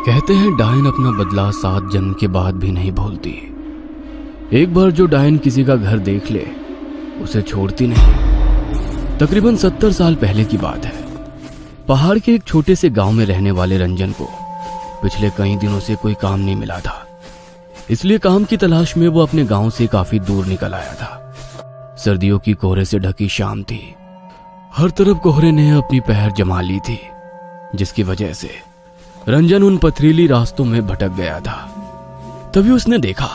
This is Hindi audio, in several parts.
कहते हैं डायन अपना बदला 7 जन्म के बाद भी नहीं भूलती। एक बार जो डायन किसी का घर देख ले उसे छोड़ती नहीं। तकरीबन 70 साल पहले की बात है। पहाड़ के एक छोटे से गांव में रहने वाले रंजन को पिछले कई दिनों से कोई काम नहीं मिला था, इसलिए काम की तलाश में वो अपने गांव से काफी दूर निकल आया था। सर्दियों की कोहरे से ढकी शाम थी। हर तरफ कोहरे ने अपनी पहर जमा ली थी, जिसकी वजह से रंजन उन पथरीली रास्तों में भटक गया था। तभी उसने देखा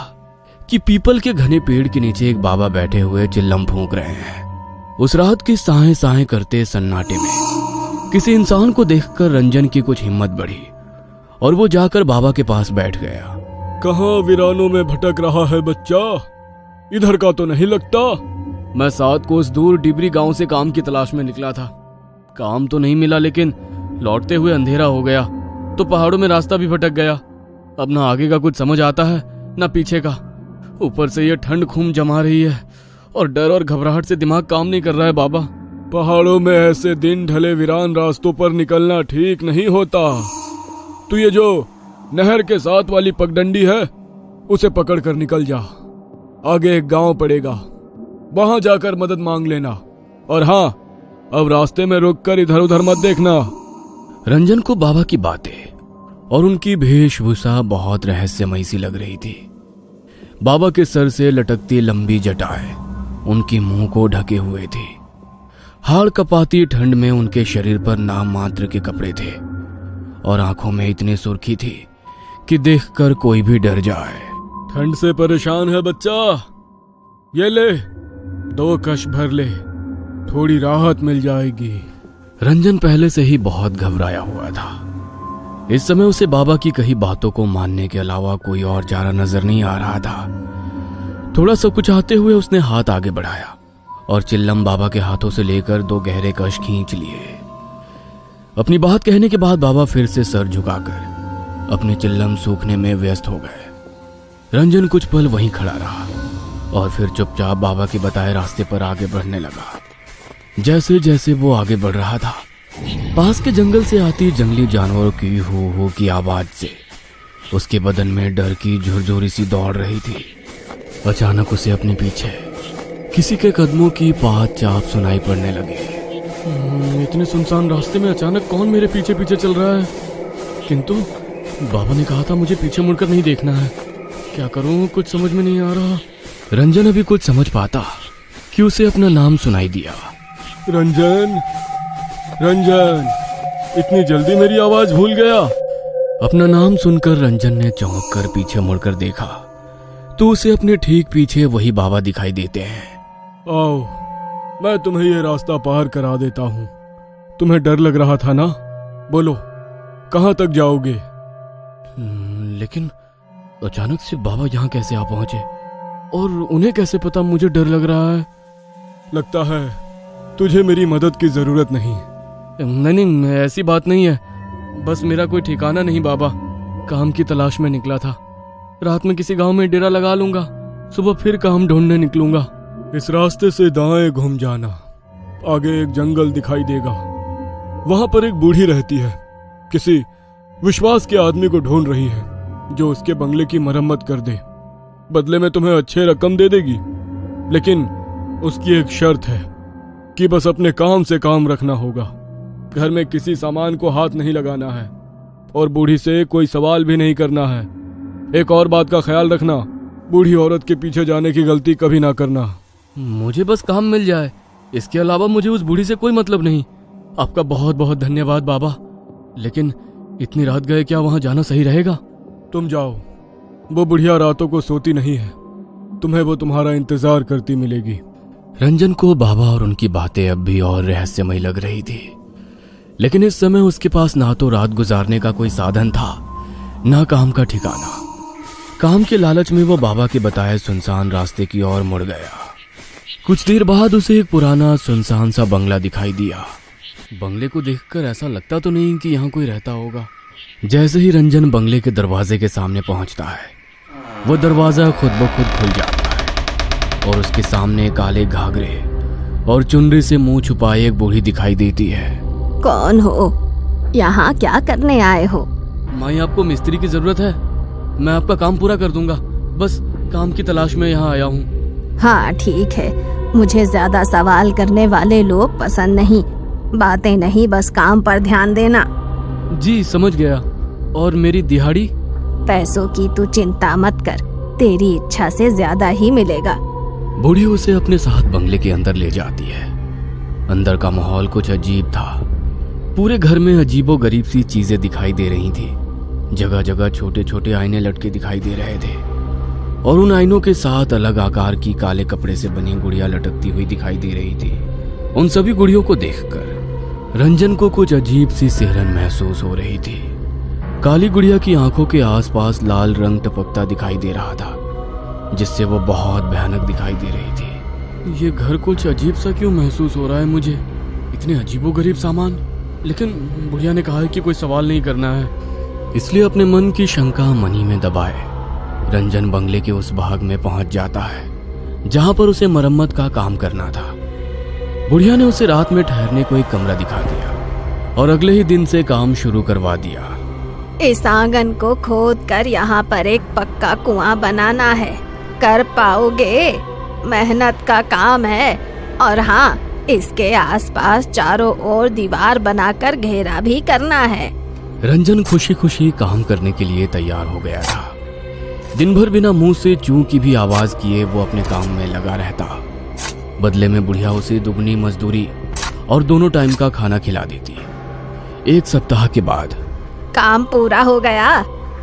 कि पीपल के घने पेड़ के नीचे एक बाबा बैठे हुए चिल्लम फूंक रहे हैं। उस रात की साहें साहें करते सन्नाटे में किसी इंसान को देखकर रंजन की कुछ हिम्मत बढ़ी और वो जाकर बाबा के पास बैठ गया। कहाँ वीरानों में भटक रहा है बच्चा? इधर का तो नहीं लगता। मैं 7 कोस दूर डिबरी गांव से काम की तलाश में निकला था। काम तो नहीं मिला, लेकिन लौटते हुए अंधेरा हो गया तो पहाड़ों में रास्ता भी भटक गया। अब ना आगे का कुछ समझ आता है ना पीछे का। ऊपर से ये ठंड खून जमा रही है और डर और घबराहट से दिमाग काम नहीं कर रहा है बाबा। पहाड़ों में ऐसे दिन ढले वीरान रास्तों पर निकलना ठीक नहीं होता। तू ये जो नहर के साथ वाली पगडंडी है उसे पकड़ कर निकल जा। आगे एक गांव पड़ेगा, वहां जाकर मदद मांग लेना। और हाँ, अब रास्ते में रुककर इधर उधर मत देखना। रंजन को बाबा की बातें और उनकी वेशभूषा बहुत रहस्यमयी सी लग रही थी। बाबा के सर से लटकती लंबी जटाएं उनके मुंह को ढके हुए थी। हाड़ कपाती ठंड में उनके शरीर पर नाम मात्र के कपड़े थे और आंखों में इतनी सुर्खी थी कि देखकर कोई भी डर जाए। ठंड से परेशान है बच्चा? ये ले, 2 कश भर ले, थोड़ी राहत मिल जाएगी। रंजन पहले से ही बहुत घबराया हुआ था। इस समय उसे बाबा की कही बातों को मानने के अलावा कोई और चारा नजर नहीं आ रहा था। थोड़ा सा कुछ आते हुए उसने हाथ आगे बढ़ाया और चिल्लम बाबा के हाथों से लेकर 2 गहरे कश खींच लिए। अपनी बात कहने के बाद बाबा फिर से सर झुकाकर अपनी चिल्लम सूखने में व्यस्त हो गए। रंजन कुछ पल वहीं खड़ा रहा और फिर चुपचाप बाबा के बताए रास्ते पर आगे बढ़ने लगा। जैसे जैसे वो आगे बढ़ रहा था, पास के जंगल से आती जंगली जानवरों की हो की आवाज से उसके बदन में डर की झुरझुरी सी दौड़ रही थी। अचानक उसे अपने पीछे किसी के कदमों की पात चाप सुनाई पड़ने लगी। इतने सुनसान रास्ते में अचानक कौन मेरे पीछे पीछे चल रहा है? किंतु बाबा ने कहा था मुझे पीछे मुड़कर नहीं देखना है। क्या करूं, कुछ समझ में नहीं आ रहा। रंजन अभी कुछ समझ पाता कि उसे अपना नाम सुनाई दिया। रंजन, रंजन, इतनी जल्दी मेरी आवाज भूल गया? अपना नाम सुनकर रंजन ने चौंक कर पीछे मुड़कर देखा तो उसे अपने ठीक पीछे वही बाबा दिखाई देते हैं। आओ, मैं तुम्हें ये रास्ता पार करा देता हूँ। तुम्हें डर लग रहा था ना? बोलो, कहाँ तक जाओगे? लेकिन अचानक से बाबा यहाँ कैसे आ पहुंचे और उन्हें कैसे पता मुझे डर लग रहा है? लगता है तुझे मेरी मदद की जरूरत नहीं। नहीं, ऐसी बात नहीं है। बस मेरा कोई ठिकाना नहीं बाबा। काम की तलाश में निकला था। रात में किसी गांव में डेरा लगा लूंगा, सुबह फिर काम ढूंढने निकलूंगा। इस रास्ते से दाएं घूम जाना, आगे एक जंगल दिखाई देगा। वहां पर एक बूढ़ी रहती है। किसी विश्वास के आदमी को ढूंढ रही है जो उसके बंगले की मरम्मत कर दे। बदले में तुम्हें अच्छे रकम दे देगी, लेकिन उसकी एक शर्त है कि बस अपने काम से काम रखना होगा। घर में किसी सामान को हाथ नहीं लगाना है और बूढ़ी से कोई सवाल भी नहीं करना है। एक और बात का ख्याल रखना, बूढ़ी औरत के पीछे जाने की गलती कभी ना करना। मुझे बस काम मिल जाए, इसके अलावा मुझे उस बूढ़ी से कोई मतलब नहीं। आपका बहुत बहुत धन्यवाद बाबा, लेकिन इतनी रात गए क्या वहां जाना सही रहेगा? तुम जाओ, वो बुढ़िया रातों को सोती नहीं है। तुम्हें वो तुम्हारा इंतजार करती मिलेगी। रंजन को बाबा और उनकी बातें अब भी और रहस्यमयी लग रही थी, लेकिन इस समय उसके पास ना तो रात गुजारने का कोई साधन था, ना काम का ठिकाना। काम के लालच में वो बाबा के बताए सुनसान रास्ते की ओर मुड़ गया। कुछ देर बाद उसे एक पुराना सुनसान सा बंगला दिखाई दिया। बंगले को देखकर ऐसा लगता तो नहीं कि यहाँ कोई रहता होगा। जैसे ही रंजन बंगले के दरवाजे के सामने पहुंचता है, वो दरवाजा खुद ब खुद खुल जाता है और उसके सामने काले घाघरे और चुनरी से मुंह छुपाए एक बूढ़ी दिखाई देती है। कौन हो? यहाँ क्या करने आए हो? माई, आपको मिस्त्री की जरूरत है? मैं आपका काम पूरा कर दूंगा, बस काम की तलाश में यहाँ आया हूँ। हाँ ठीक है, मुझे ज्यादा सवाल करने वाले लोग पसंद नहीं। बातें नहीं, बस काम पर ध्यान देना। जी समझ गया। और मेरी दिहाड़ी? पैसों की तू चिंता मत कर, तेरी इच्छा से ज्यादा ही मिलेगा। बूढ़ी उसे अपने साथ बंगले के अंदर ले जाती है। अंदर का माहौल कुछ अजीब था। पूरे घर में अजीबो गरीब सी चीजें दिखाई दे रही थी। जगह जगह छोटे छोटे आईने लटके दिखाई दे रहे थे और उन आईनों के साथ अलग आकार की काले कपड़े से बनी गुड़िया लटकती हुई दिखाई दे रही थी। उन सभी गुड़ियों को देखकर रंजन को कुछ अजीब सी सिहरन महसूस हो रही थी। काली गुड़िया की आंखों के आसपास लाल रंग टपकता दिखाई दे रहा था, जिससे वो बहुत भयानक दिखाई दे रही थी। ये घर कुछ अजीब सा क्यों महसूस हो रहा है मुझे? इतने अजीबोगरीब सामान। लेकिन बुढ़िया ने कहा है कि कोई सवाल नहीं करना है, इसलिए अपने मन की शंका मन ही में दबाए रंजन बंगले के उस भाग में पहुंच जाता है जहां पर उसे मरम्मत का काम करना था। बुढ़िया ने उसे रात में ठहरने को एक कमरा दिखा दिया और अगले ही दिन से काम शुरू करवा दिया। इस आंगन को खोद कर यहाँ पर एक पक्का कुआं बनाना है। कर पाओगे? मेहनत का काम है। और हाँ, इसके आसपास चारों ओर दीवार बनाकर घेरा भी करना है। रंजन खुशी खुशी काम करने के लिए तैयार हो गया था। दिन भर बिना मुंह से चू की भी आवाज किए वो अपने काम में लगा रहता। बदले में बुढ़िया उसे दुगनी मजदूरी और दोनों टाइम का खाना खिला देती। एक सप्ताह के बाद काम पूरा हो गया।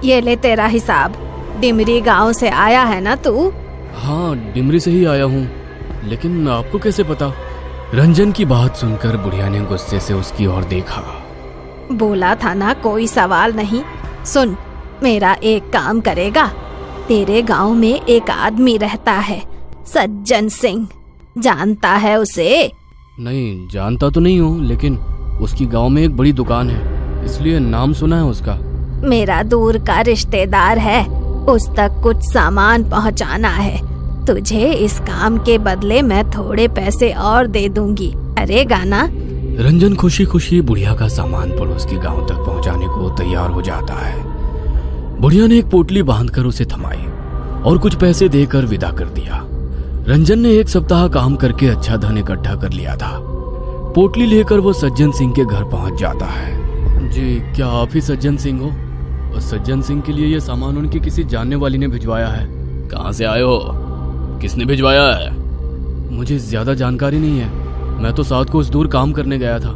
ये ले तेरा हिसाब। डिमरी गांव से आया है ना तू? हाँ, डिमरी से ही आया हूँ, लेकिन आपको कैसे पता? रंजन की बात सुनकर बुढ़िया ने गुस्से से उसकी ओर देखा। बोला था ना कोई सवाल नहीं। सुन, मेरा एक काम करेगा। तेरे गांव में एक आदमी रहता है, सज्जन सिंह। जानता है उसे? नहीं, जानता तो नहीं हूँ, लेकिन उसकी गांव में एक बड़ी दुकान है, इसलिए नाम सुना है उसका। मेरा दूर का रिश्तेदार है, उस तक कुछ सामान पहुंचाना है। तुझे इस काम के बदले मैं थोड़े पैसे और दे दूंगी। करेगा ना? रंजन खुशी खुशी बुढ़िया का सामान पड़ोस के गांव तक पहुंचाने को तैयार हो जाता है। बुढ़िया ने एक पोटली बांधकर उसे थमाई और कुछ पैसे देकर विदा कर दिया। रंजन ने एक सप्ताह काम करके अच्छा धन इकट्ठा कर लिया था। पोटली लेकर वो सज्जन सिंह के घर पहुंच जाता है। जी, क्या आप ही सज्जन सिंह हो? और सज्जन सिंह के लिए ये सामान उनकी किसी जानने वाली ने भिजवाया है। कहाँ से आए हो? किसने भिजवाया है? मुझे ज्यादा जानकारी नहीं है। मैं तो साथ को उस दूर काम करने गया था।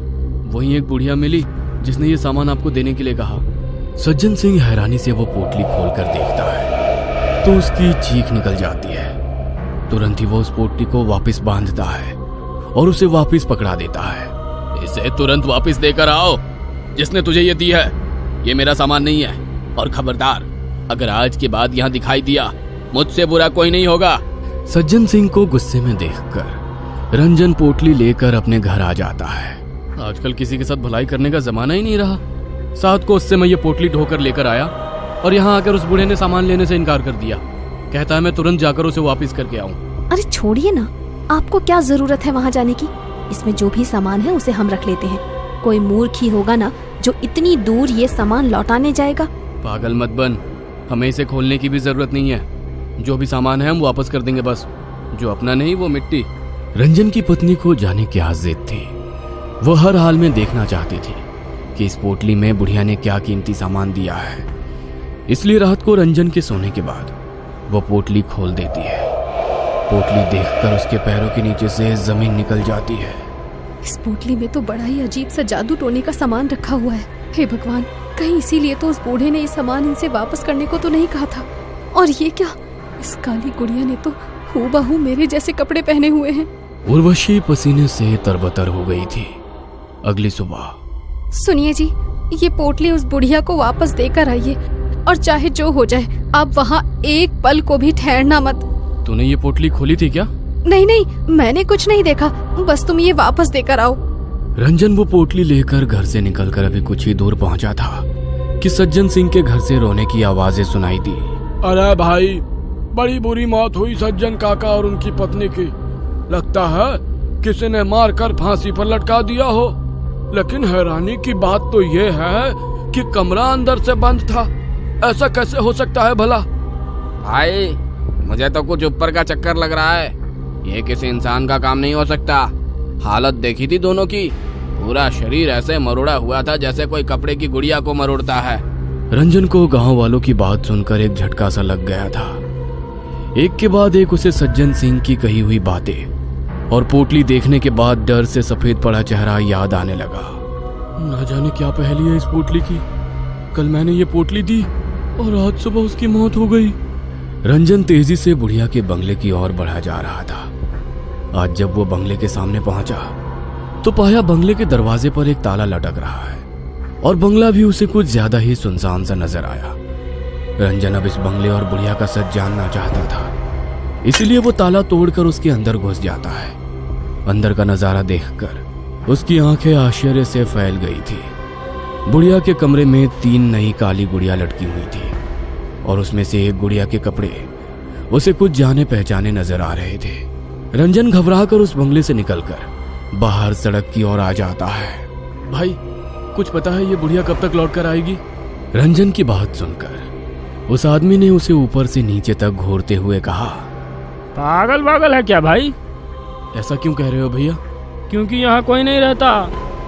वहीं एक बुढ़िया मिली जिसने ये सामान आपको देने के लिए कहा। सज्जन सिंह हैरानी से वो पोटली खोलकर देखता है तो उसकी चीख निकल जाती है। तुरंत ही वो उस पोटली को वापस बांधता है और उसे वापस पकड़ा देता है। इसे तुरंत वापस देकर आओ, जिसने तुझे ये दी है। ये मेरा सामान नहीं है, और खबरदार, अगर आज के बाद यहाँ दिखाई दिया, मुझसे बुरा कोई नहीं होगा। सज्जन सिंह को गुस्से में देखकर रंजन पोटली लेकर अपने घर आ जाता है। आजकल किसी के साथ भलाई करने का जमाना ही नहीं रहा। साथ को उससे मैं ये पोटली ढोकर लेकर आया और यहाँ आकर उस बूढ़े ने सामान लेने से इनकार कर दिया। कहता है मैं तुरंत जाकर उसे वापस करके आऊं। अरे छोड़िए ना, आपको क्या जरूरत है वहाँ जाने की? इसमें जो भी सामान है उसे हम रख लेते हैं। कोई मूर्ख ही होगा ना जो इतनी दूर ये सामान लौटाने जाएगा। पागल मत बन, हमें इसे खोलने की भी जरूरत नहीं है। जो भी सामान है हम वापस कर देंगे, बस जो अपना नहीं वो मिट्टी। रंजन की पत्नी को जाने की जिद थी। वो हर हाल में देखना चाहती थी कि इस पोटली में बुढ़िया ने क्या कीमती सामान दिया है। इसलिए रात को रंजन के सोने के बाद वो पोटली खोल देती है। पोटली देखकर उसके पैरों के नीचे से जमीन निकल जाती है। इस पोटली में तो बड़ा ही अजीब सा जादू टोने का सामान रखा हुआ है। हे भगवान, कहीं इसीलिए तो उस बूढ़े ने ये सामान इनसे वापस करने को तो नहीं कहा था। और ये क्या, इस काली गुड़िया ने तो हूबहू मेरे जैसे कपड़े पहने हुए हैं। उर्वशी पसीने से तरबतर हो गई थी। अगली सुबह, सुनिए जी, ये पोटली उस बुढ़िया को वापस देकर आइए, और चाहे जो हो जाए आप वहाँ एक पल को भी ठहरना मत। तूने ये पोटली खोली थी क्या? नहीं नहीं, मैंने कुछ नहीं देखा, बस तुम ये वापस देकर आओ। रंजन वो पोटली लेकर घर से निकलकर अभी कुछ ही दूर पहुंचा था कि सज्जन सिंह के घर से रोने की आवाजें सुनाई दी। अरे भाई, बड़ी बुरी मौत हुई सज्जन काका और उनकी पत्नी की। लगता है किसी ने मारकर फांसी पर लटका दिया हो। लेकिन हैरानी की बात तो ये है कि कमरा अंदर से बंद था। ऐसा कैसे हो सकता है भला? भाई मुझे तो कुछ ऊपर का चक्कर लग रहा है। ये किसी इंसान का काम नहीं हो सकता। हालत देखी थी दोनों की, पूरा शरीर ऐसे मरोड़ा हुआ था जैसे कोई कपड़े की गुड़िया को मरोड़ता है। रंजन को गांव वालों की बात सुनकर एक झटका सा लग गया था। एक के बाद एक उसे सज्जन सिंह की कही हुई बातें और पोटली देखने के बाद डर से सफेद पड़ा चेहरा याद आने लगा। ना जाने क्या पहेली है इस पोटली की। कल मैंने ये पोटली दी और आज सुबह उसकी मौत हो गई। रंजन तेजी से बुढ़िया के बंगले की ओर बढ़ा जा रहा था। आज जब वो बंगले के सामने पहुंचा तो पाया बंगले के दरवाजे पर एक ताला लटक रहा है और बंगला भी उसे कुछ ज्यादा ही सुनसान सा नजर आया। रंजन अब इस बंगले और बुढ़िया का सच जानना चाहता था, इसलिए वो ताला तोड़कर उसके अंदर घुस जाता है। अंदर का नजारा देखकर उसकी आंखें आश्चर्य से फैल गई थी। बुढ़िया के कमरे में 3 नई काली गुड़िया लटकी हुई थी और उसमें से एक गुड़िया के कपड़े उसे कुछ जाने पहचाने नजर आ रहे थे। रंजन घबराकर उस बंगले से निकलकर बाहर सड़क की ओर आ जाता है। भाई कुछ पता है ये बुढ़िया कब तक लौट कर आएगी? रंजन की बात सुनकर उस आदमी ने उसे ऊपर से नीचे तक घूरते हुए कहा, पागल है क्या भाई? ऐसा क्यों कह रहे हो भैया? क्योंकि यहाँ कोई नहीं रहता।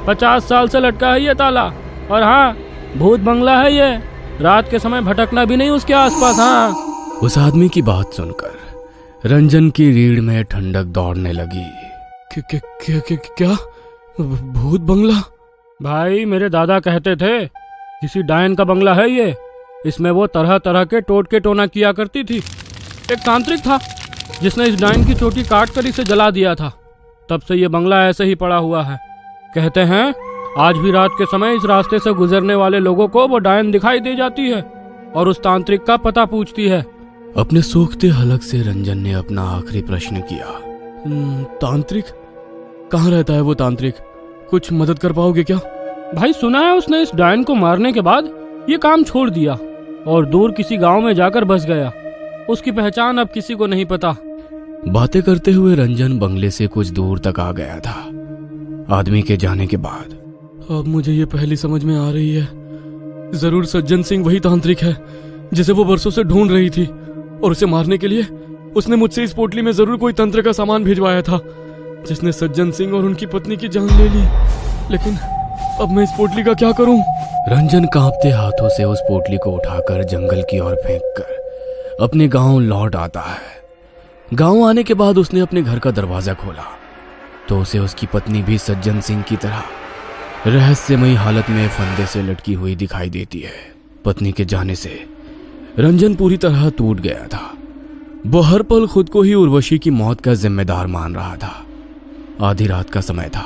50 साल से लटका है ये ताला। और हाँ, भूत बंगला है ये। रात के समय भटकना भी नहीं उसके आसपास। हाँ। उस आदमी की बात सुनकर रंजन की रीढ़ में ठंडक दौड़ने लगी। क्या भूत बंगला? भाई मेरे दादा कहते थे किसी डायन का बंगला है ये। इसमें वो तरह तरह के टोटके टोना किया करती थी। एक तांत्रिक था जिसने इस डायन की चोटी काट कर इसे जला दिया था। तब से ये बंगला ऐसे ही पड़ा हुआ है। कहते हैं आज भी रात के समय इस रास्ते से गुजरने वाले लोगों को वो डायन दिखाई दे जाती है और उस तांत्रिक का पता पूछती है। अपने सूखते हलक से रंजन ने अपना आखिरी प्रश्न किया। तांत्रिक? कहाँ रहता है वो तांत्रिक? कुछ मदद कर पाओगे क्या? भाई सुना है उसने इस डायन को मारने के बाद ये काम छोड़ दिया और दूर किसी गांव में जाकर बस गया। उसकी पहचान अब किसी को नहीं पता। बातें करते हुए रंजन बंगले से कुछ दूर तक आ गया था। आदमी के जाने के बाद अब मुझे ये पहली समझ में आ रही है। जरूर सज्जन सिंह वही तांत्रिक है जिसे वो बरसों से ढूंढ रही थी और उसे मारने के लिए उसने मुझसे इस पोटली में जरूर कोई तंत्र का सामान भिजवाया था जिसने सज्जन सिंह और उनकी पत्नी की जान ले ली। लेकिन अब मैं इस पोटली का क्या करूं? रंजन कांपते हाथों से उस पोटली को उठाकर जंगल की ओर फेंककर अपने गांव लौट आता है। गांव आने के बाद उसने अपने घर का दरवाजा खोला तो उसे उसकी पत्नी भी सज्जन सिंह की तरह रहस्यमयी हालत में फंदे से लटकी हुई दिखाई देती है। पत्नी के जाने से रंजन पूरी तरह टूट गया था। वो हर पल खुद को ही उर्वशी की मौत का जिम्मेदार मान रहा था। आधी रात का समय था।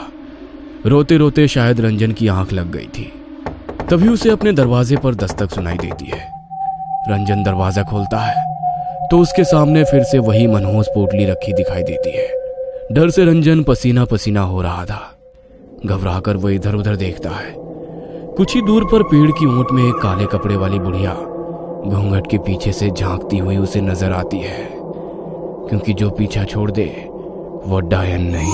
रोते रोते शायद रंजन की आंख लग गई थी। तभी उसे अपने दरवाजे पर दस्तक सुनाई देती है। रंजन दरवाजा खोलता है तो उसके सामने फिर से वही मनहूस पोटली रखी दिखाई देती है। डर से रंजन पसीना पसीना हो रहा था। घबराकर वो इधर उधर देखता है। कुछ ही दूर पर पेड़ की ऊंट में एक काले कपड़े वाली बुढ़िया घूंघट के पीछे से झांकती हुई उसे नजर आती है, क्योंकि जो पीछा छोड़ दे वो डायन नहीं।